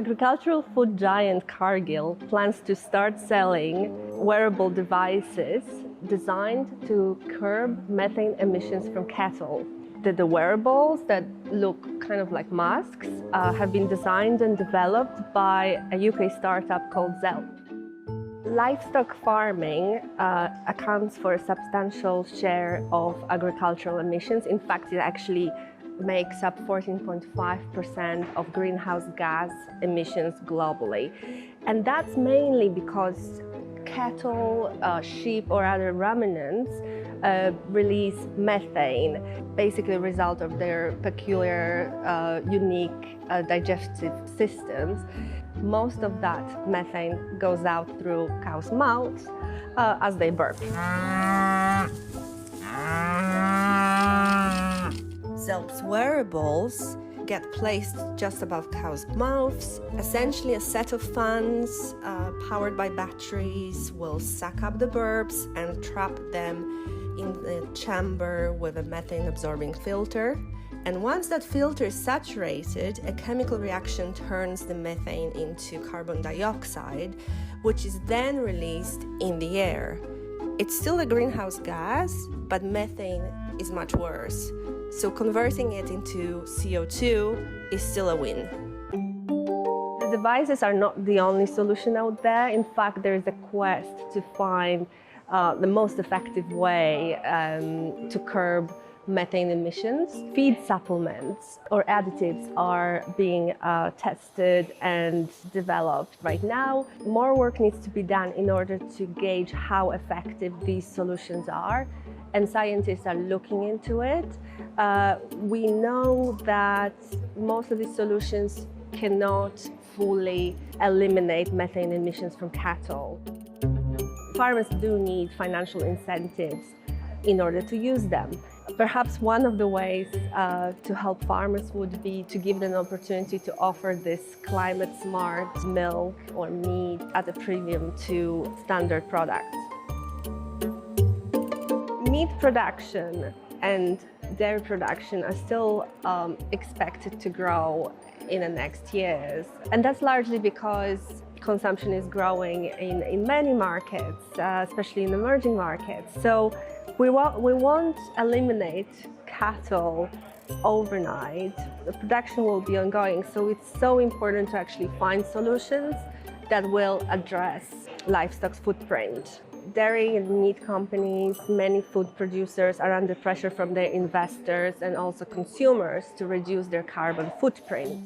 Agricultural food giant Cargill plans to start selling wearable devices designed to curb methane emissions from cattle. The wearables that look kind of like masks have been designed and developed by a UK startup called Zelp. Livestock farming accounts for a substantial share of agricultural emissions. In fact, it actually makes up 14.5% of greenhouse gas emissions globally. And that's mainly because cattle, sheep or other ruminants release methane, basically a result of their peculiar, unique digestive systems. Most of that methane goes out through cows' mouths as they burp. Zelp's wearables get placed just above cows' mouths. Essentially, a set of fans powered by batteries will suck up the burps and trap them in the chamber with a methane-absorbing filter. And once that filter is saturated, a chemical reaction turns the methane into carbon dioxide, which is then released in the air. It's still a greenhouse gas, but methane is much worse. So converting it into CO2 is still a win. The devices are not the only solution out there. In fact, there is a quest to find the most effective way to curb methane emissions. Feed supplements or additives are being tested and developed right now. More work needs to be done in order to gauge how effective these solutions are, and scientists are looking into it. We know that most of these solutions cannot fully eliminate methane emissions from cattle. Farmers do need financial incentives in order to use them. Perhaps one of the ways to help farmers would be to give them an opportunity to offer this climate-smart milk or meat at a premium to standard products. Meat production and dairy production are still expected to grow in the next years. And that's largely because consumption is growing in many markets, especially in emerging markets. So we won't eliminate cattle overnight. The production will be ongoing, so it's so important to actually find solutions that will address livestock's footprint. Dairy and meat companies, many food producers are under pressure from their investors and also consumers to reduce their carbon footprint.